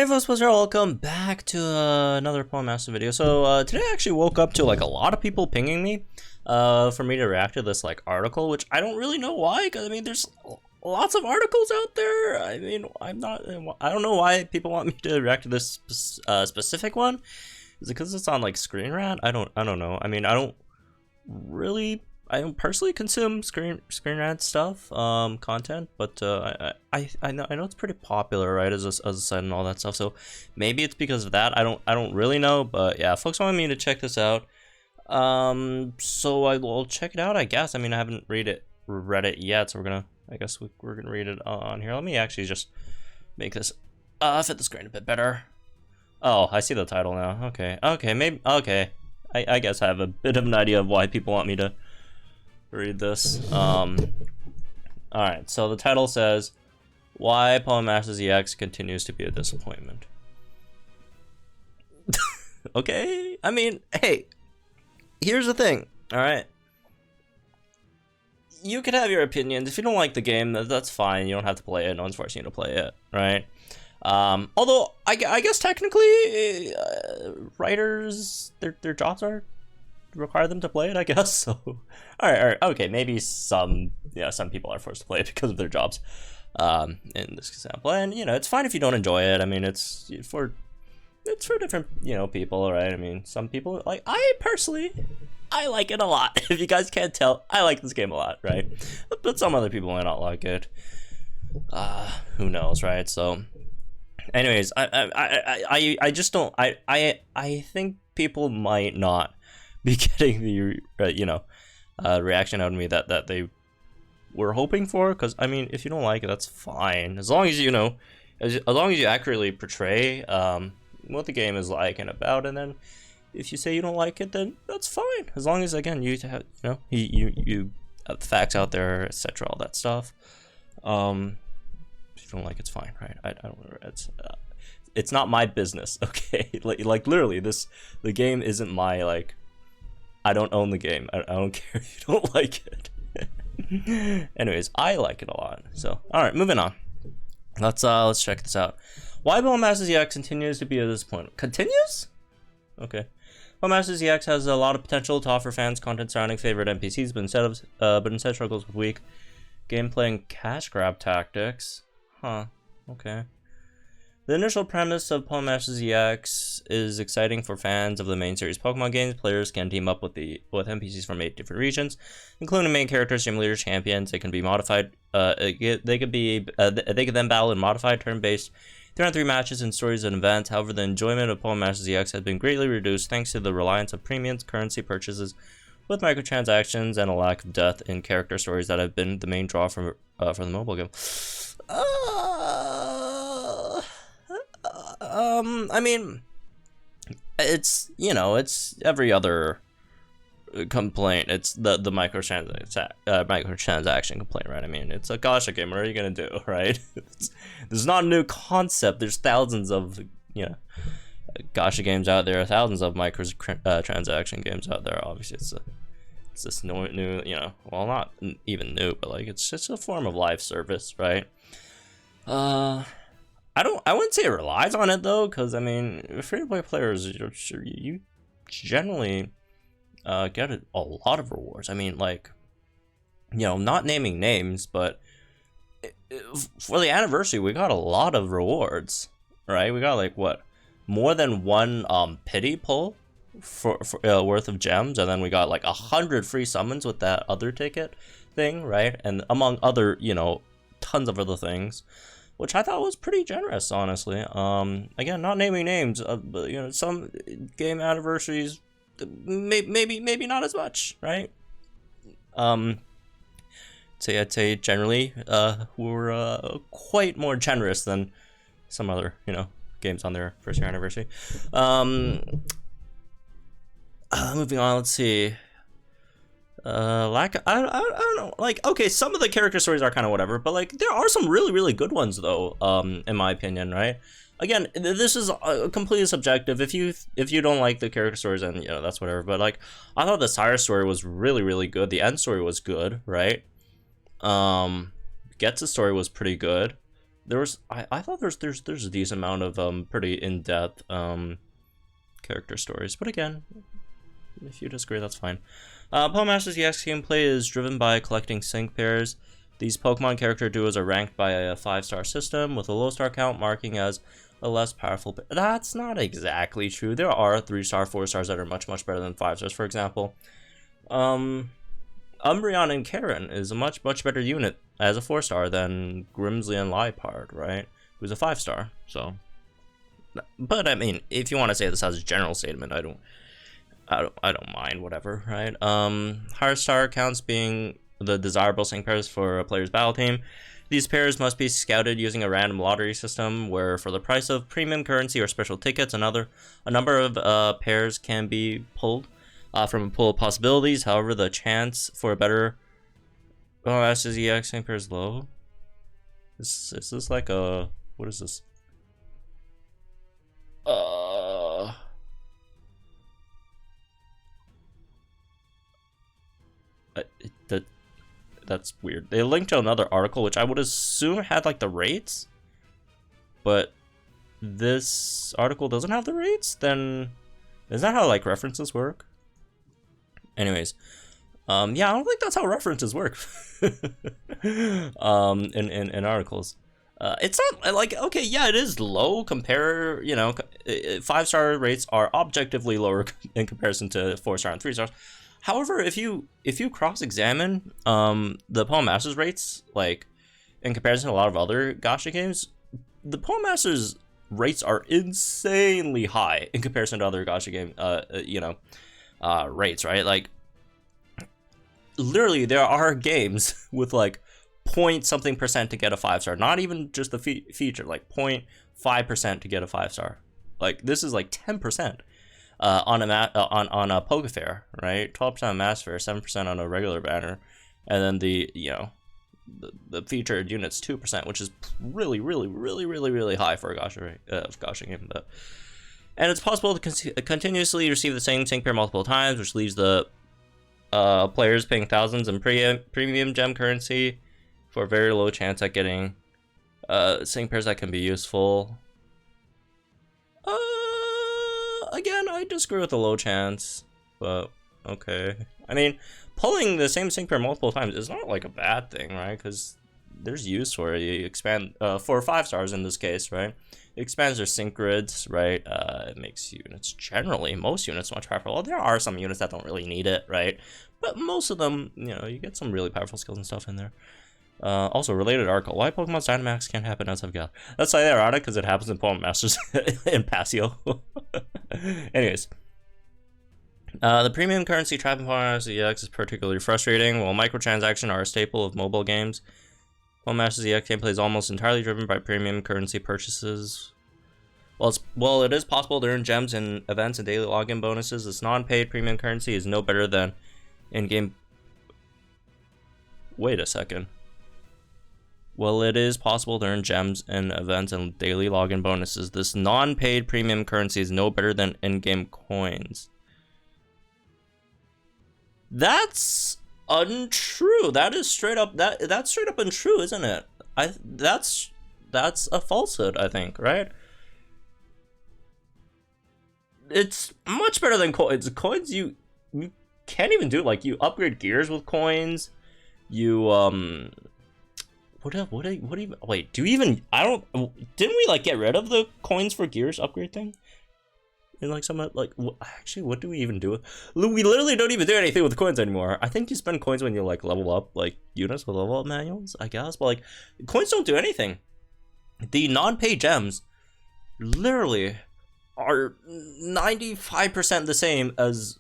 Hey folks, welcome back to another Poem Master video. So today I actually woke up to like a lot of people pinging me for me to react to this like article, which I don't really know why, because I mean there's lots of articles out there. I mean I don't know why people want me to react to this specific one. Is it because it's on like ScreenRant? I don't know. I mean I don't personally consume ScreenRant stuff, content, but I know it's pretty popular, right, as a site and all that stuff. So maybe it's because of that. I don't really know, but yeah, folks wanted me to check this out. So I will check it out, I guess. I mean, I haven't read it yet, so I guess we're gonna read it on here. Let me actually just make this fit the screen a bit better. Oh, I see the title now. Okay, maybe okay. I guess I have a bit of an idea of why people want me to read this. Alright, so the title says, Why Poem Masters EX Continues to Be a Disappointment. Okay, I mean, hey, here's the thing, alright? You can have your opinions. If you don't like the game, that's fine. You don't have to play it. No one's forcing you to play it, right? Although, I guess technically, writers, their jobs require them to play it, I guess. So all right, okay, maybe some people are forced to play it because of their jobs, in this example, and it's fine if you don't enjoy it. I mean, it's for different people, right? I mean, some people, like I personally, I like it a lot. If you guys can't tell, I like this game a lot, right? But some other people might not like it. Who knows, right? So anyways, I just don't, I think people might not be getting the reaction out of me that they were hoping for, because I mean, if you don't like it, that's fine, as long as as long as you accurately portray what the game is like and about, and then if you say you don't like it, then that's fine, as long as again you have you have the facts out there, etc., all that stuff. If you don't like it's fine, right? I don't, it's not my business, okay? like literally, the game isn't my, like, I don't own the game. I don't care if you don't like it. Anyways, I like it a lot. So, all right, moving on. Let's check this out. Why Poem Masters EX continues to be a disappointment. Continues? Okay. Poem Masters EX has a lot of potential to offer fans content surrounding favorite NPCs, but instead struggles with weak gameplay and cash grab tactics. Huh. Okay. The initial premise of Poem Masters EX is exciting for fans of the main series Pokemon games. Players can team up with NPCs from 8 different regions, including main characters, gym leaders, champions. They can be modified. They could then battle in modified turn-based 3-on-3 matches and stories and events. However, the enjoyment of Poem Masters EX has been greatly reduced thanks to the reliance of premiums, currency purchases with microtransactions, and a lack of depth in character stories that have been the main draw for the mobile game. I mean, it's it's every other complaint. It's the microtransaction complaint, right? I mean, it's a gacha game. What are you gonna do, right? There's not a new concept. There's thousands of gacha games out there, thousands of microtransaction games out there. Obviously, it's this new well, not even new, but like it's just a form of live service, right? I wouldn't say it relies on it though, because I mean, free-to-play players, you generally get a lot of rewards. I mean, like, not naming names, but for the anniversary, we got a lot of rewards, right? We got like what, more than one pity pull for worth of gems, and then we got like 100 free summons with that other ticket thing, right? And among other, tons of other things, which I thought was pretty generous, honestly. Again, not naming names, but some game anniversaries, maybe not as much, right? I'd say generally, we're quite more generous than some other, games on their first year anniversary. Moving on, let's see. I don't know, like, okay, some of the character stories are kind of whatever, but like there are some really good ones though, in my opinion, right? Again, this is completely subjective. If you don't like the character stories, then that's whatever, but like I thought the Cyrus story was really good. The end story was good, right? Get's story was pretty good. I thought there's a decent amount of pretty in-depth character stories, but again, if you disagree, that's fine. Pokemon Masters EX gameplay is driven by collecting sync pairs. These Pokemon character duos are ranked by a 5-star system, with a low star count marking as a less powerful. That's not exactly true. There are 3-star, 4-stars that are much better than 5 stars. For example, Umbreon and Karen is a much better unit as a 4-star than Grimsley and Liepard, right? Who's a 5-star. So, but I mean, if you want to say this as a general statement, I don't mind, whatever, right? Higher star counts being the desirable sync pairs for a player's battle team. These pairs must be scouted using a random lottery system where, for the price of premium currency or special tickets, a number of pairs can be pulled from a pool of possibilities. However, the chance for a better SZEX sync pair is low. Is this like a, what is this? That's weird. They linked to another article, which I would assume had like the rates, but this article doesn't have the rates. Then is that how like references work? Anyways, yeah, I don't think that's how references work in articles. It's not like, okay, yeah, it is low compare, 5-star rates are objectively lower in comparison to 4-star and 3-stars. However, if you cross-examine the Pokemon Masters rates, like in comparison to a lot of other gacha games, the Pokemon Masters rates are insanely high in comparison to other gacha game rates, right? Like, literally, there are games with like point something percent to get a 5-star, not even just the feature, like 0.5% to get a 5-star. Like, this is like 10%. On a Poke Fair, right? 12% on Mass Fair, 7% on a regular banner, and then the featured units 2%, which is really high for a gacha game. But, and it's possible to continuously receive the same sync pair multiple times, which leaves the players paying thousands in premium gem currency for a very low chance at getting sync pairs that can be useful. Again, I disagree with the low chance, but okay. I mean, pulling the same sync pair multiple times is not like a bad thing, right? Because there's use for it. You expand for 5-stars in this case, right? It expands their sync grids, right? It makes units most units much powerful. Well, there are some units that don't really need it, right? But most of them, you get some really powerful skills and stuff in there. Also, related article: why Pokemon's Dynamax can't happen as of Gal. That's slightly ironic because it happens in Pokemon Masters in Passio. Anyways, the premium currency trap in Pokemon Masters EX is particularly frustrating. While microtransactions are a staple of mobile games, Pokemon Masters EX gameplay is almost entirely driven by premium currency purchases. Well, it is possible to earn gems in events and daily login bonuses. This non-paid premium currency is no better than in-game. Wait a second. Well, it is possible to earn gems in events and daily login bonuses. This non-paid premium currency is no better than in-game coins. That's untrue. That is straight up that's straight up untrue, isn't it? That's a falsehood, I think, right? It's much better than coins. Coins you can't even do, like, you upgrade gears with coins. You What even, wait, do you even, didn't we, like, get rid of the coins for gears upgrade thing? And, like, some, like, actually, what do we even do with, we literally don't even do anything with coins anymore. I think you spend coins when you, like, level up, like, units with level up manuals, I guess, but, like, coins don't do anything. The non-pay gems literally are 95% the same as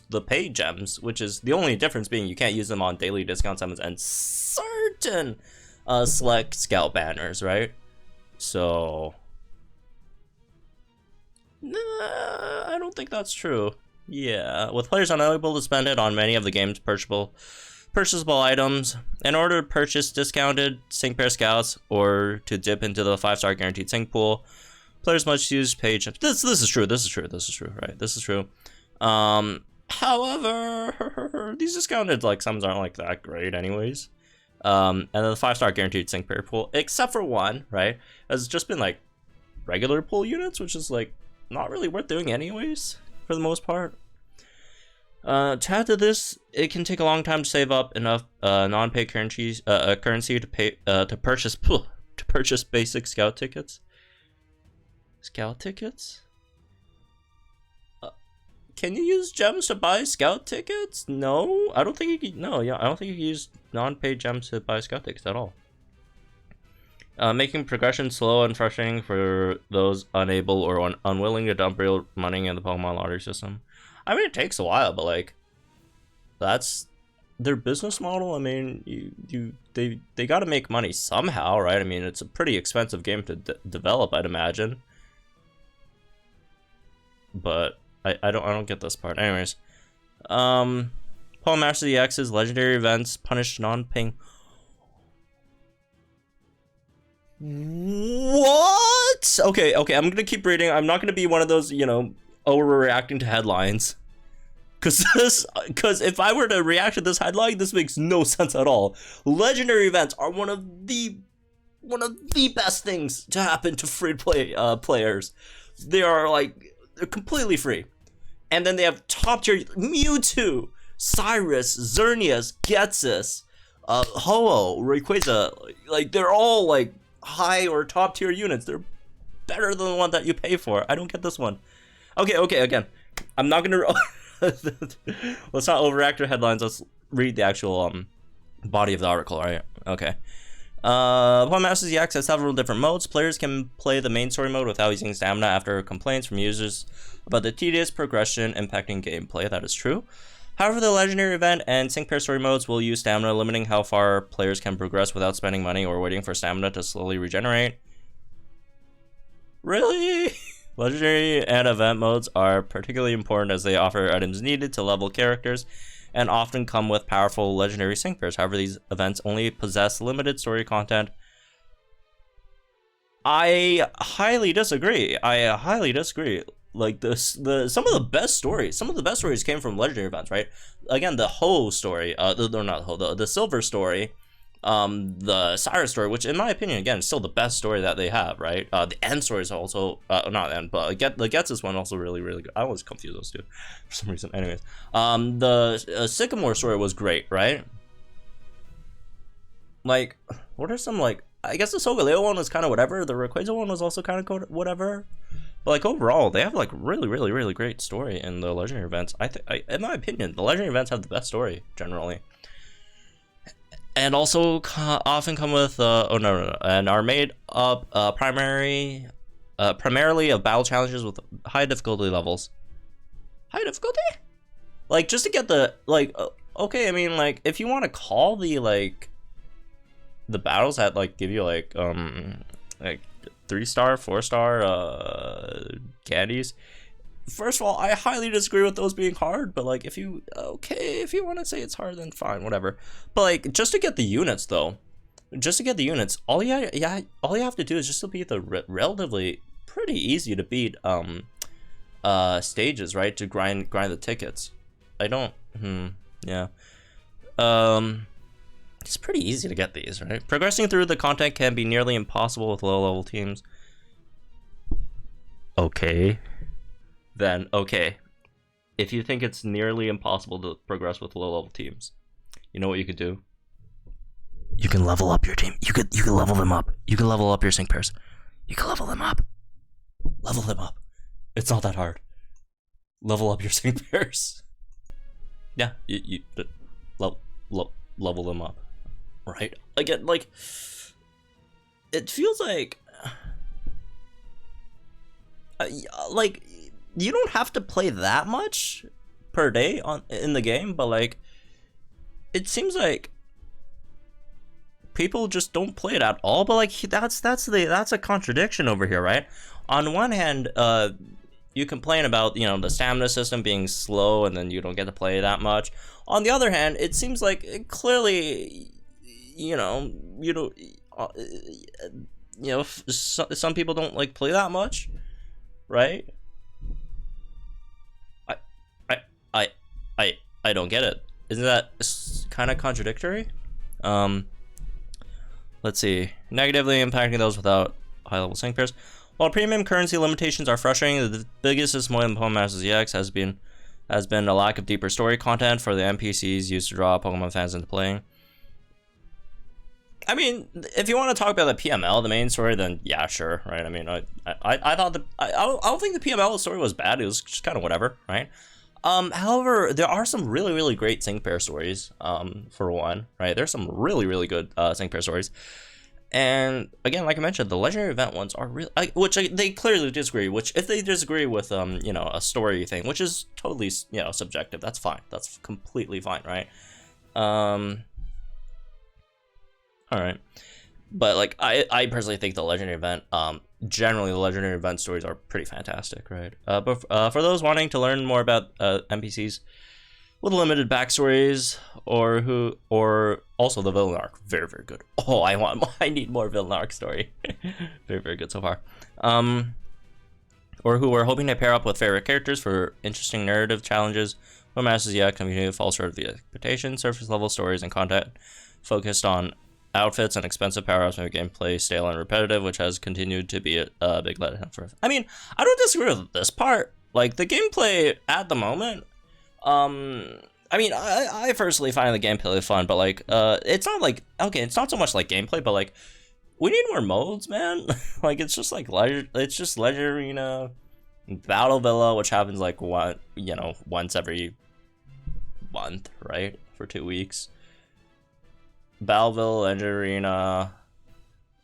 the paid gems, which is the only difference being you can't use them on daily discount summons and certain select scout banners, right? So I don't think that's true. Yeah, with players unable to spend it on many of the game's purchasable items, in order to purchase discounted sync pair scouts or to dip into the 5-star guaranteed sync pool, players must use paid gems. This is true, right? This is true. However, these discounted, like, sums aren't, like, that great anyways. And then the 5-star guaranteed sync pair pool, except for one, right, has just been like regular pool units, which is like not really worth doing anyways for the most part. To add to this, it can take a long time to save up enough non-pay currency to pay to purchase basic scout tickets. Scout tickets? Can you use gems to buy scout tickets? No, I don't think you can. No, yeah, I don't think you can use non-paid gems to buy scout tickets at all. Making progression slow and frustrating for those unable or unwilling to dump real money in the Pokemon lottery system. I mean, it takes a while, but like, that's their business model. I mean, they got to make money somehow, right? I mean, it's a pretty expensive game to develop, I'd imagine. But I don't get this part. Anyways, Pokemon Master EX's legendary events punish non-paying. What? Okay, I'm gonna keep reading. I'm not gonna be one of those, you know, overreacting to headlines. Cause if I were to react to this headline, this makes no sense at all. Legendary events are one of the best things to happen to free-to-play players. They are like, they're completely free. And then they have top tier Mewtwo, Cyrus, Xerneas, Ghetsis, Ho-Oh, Rayquaza. Like, they're all like high or top tier units. They're better than the one that you pay for. I don't get this one. Okay, again, I'm not gonna let's not overreact to headlines. Let's read the actual body of the article, right? Okay. Pokemon Masters EX has several different modes. Players can play the main story mode without using stamina after complaints from users about the tedious progression impacting gameplay. That is true. However, the legendary event and sync pair story modes will use stamina, limiting how far players can progress without spending money or waiting for stamina to slowly regenerate. Really? Legendary and event modes are particularly important as they offer items needed to level characters and often come with powerful legendary sync pairs. However, these events only possess limited story content. I highly disagree. Like some of the best stories came from legendary events, right? Again, the Ho story, the Silver story, the Cyrus story, which in my opinion, again, is still the best story that they have, right? The End story is also not End, but the Ghetsis one also really good. I always confuse those two for some reason. Anyways, the Sycamore story was great, right? Like, what are some, like, I guess the Solgaleo one was kind of whatever. The Rayquaza one was also kind of whatever. But like overall, they have like really great story in the legendary events. In my opinion, the legendary events have the best story generally, and also often come with and are made up primarily of battle challenges with high difficulty levels. High difficulty? Like, just to get the like. Okay, I mean, like, if you want to call the battles that like give you like 3-star, 4-star candies. First of all, I highly disagree with those being hard, but like if you want to say it's hard, then fine, whatever. But like, just to get the units though, all you have to do is just to beat the relatively pretty easy to beat stages, right? To grind the tickets. It's pretty easy to get these, right? Progressing through the content can be nearly impossible with low-level teams. Okay. If you think it's nearly impossible to progress with low-level teams, you know what you could do? You can level up your team. You could level them up. You can level up your sync pairs. You can level them up. Level them up. It's not that hard. Level up your sync pairs. Yeah, you level them up. Right? Again, like, it feels like you don't have to play that much per day in the game, but like, it seems like people just don't play it at all. But like, that's a contradiction over here, right? On one hand, you complain about, you know, the stamina system being slow and then you don't get to play that much. On the other hand, it seems like clearly, some people don't like play that much, right? I don't get it. Isn't that kind of contradictory? let's see. Negatively impacting those without high-level sync pairs. While premium currency limitations are frustrating, the biggest disappointment in Pokemon Masters EX has been a lack of deeper story content for the NPCs used to draw Pokemon fans into playing. I mean, if you want to talk about the PML, the main story, then yeah, sure, right? I mean, I thought I don't think the PML story was bad. It was just kind of whatever, right? However, there are some really great sync pair stories. For one, right? There's some really good sync pair stories. And again, like I mentioned, the legendary event ones are real, they clearly disagree. Which, if they disagree with you know, a story thing, which is totally, you know, subjective, that's fine. That's completely fine, right? All right, but like I personally think the legendary event, generally the legendary event stories are pretty fantastic, right? But for those wanting to learn more about NPCs with limited backstories, or also the villain arc, very good. Oh, I need more villain arc story. very good so far. Or who are hoping to pair up with favorite characters for interesting narrative challenges. What Masters EX community falls short of the expectation. Surface level stories and content focused on outfits and expensive power-ups make gameplay stale and repetitive, which has continued to be a big letdown for us. I mean, I don't disagree with this part. Like, the gameplay at the moment, I mean, I personally find the gameplay fun, but like, it's not like, okay, it's not so much like gameplay, but like, we need more modes, man. Like, it's just like Legend Arena, Battle Villa, which happens like once every month, right, for 2 weeks. Battleville, Legend Arena,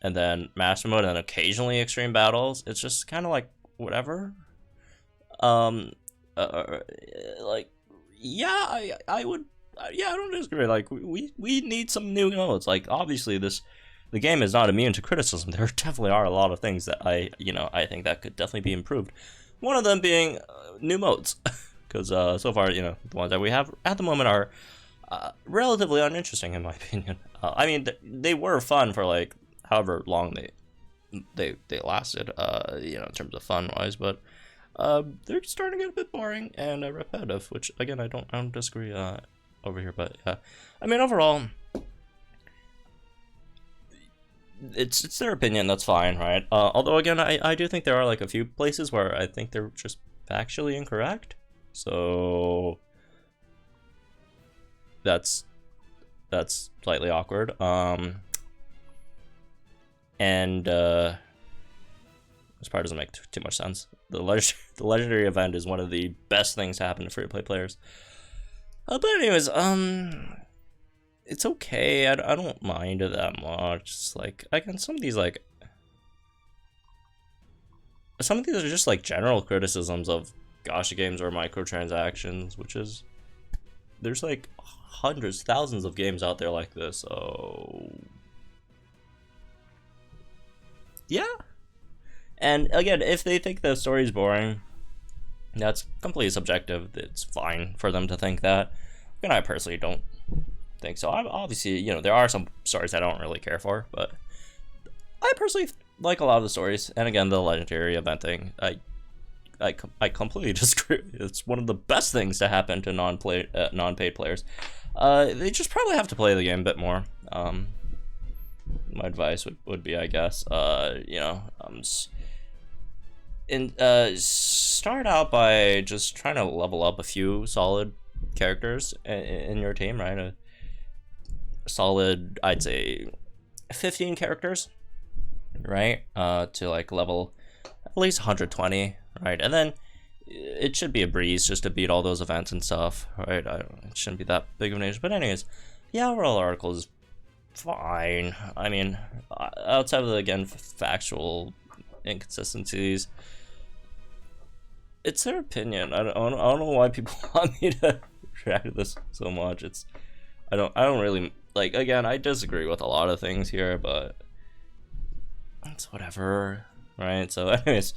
and then Master Mode, and occasionally Extreme Battles. It's just kind of like whatever. Like, yeah, I don't disagree. Like, we need some new modes. Like, obviously the game is not immune to criticism. There definitely are a lot of things that I think that could definitely be improved. One of them being new modes, because so far, you know, the ones that we have at the moment are relatively uninteresting in my opinion. I mean, they were fun for like however long they lasted, you know, in terms of fun wise, but they're starting to get a bit boring and repetitive, which again I don't disagree over here, but I mean, overall, it's their opinion, that's fine, right? Although again, I do think there are like a few places where I think they're just factually incorrect, so that's slightly awkward. And this part doesn't make too much sense. The legendary event is one of the best things to happen to free-to-play players. But anyways, it's okay. I don't mind it that much. It's like, again, some of these are just like general criticisms of gacha games or microtransactions, which is, there's like hundreds, thousands of games out there like this, so yeah. And again, if they think the story's boring, that's completely subjective. It's fine for them to think that. And I personally don't think so. Obviously, you know, there are some stories I don't really care for, but I personally like a lot of the stories. And again, the legendary event thing, I completely disagree. It's one of the best things to happen to non-paid players. They just probably have to play the game a bit more. My advice would be, I guess, you know, start out by just trying to level up a few solid characters in your team, right? A solid, I'd say, 15 characters, right? To like level at least 120. Right, and then it should be a breeze just to beat all those events and stuff, right? It shouldn't be that big of an issue. But anyways, yeah, overall article is fine. I mean, outside of the, again, factual inconsistencies, it's their opinion. I don't know why people want me to react to this so much. I don't really, like, again, I disagree with a lot of things here, but it's whatever, right? So anyways,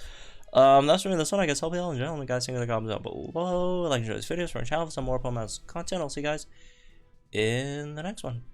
that's really this one, I guess. Hope you all enjoy. Let me guys think in the comments down below. Like and enjoy this video for my channel for some more Pokemon content. I'll see you guys in the next one.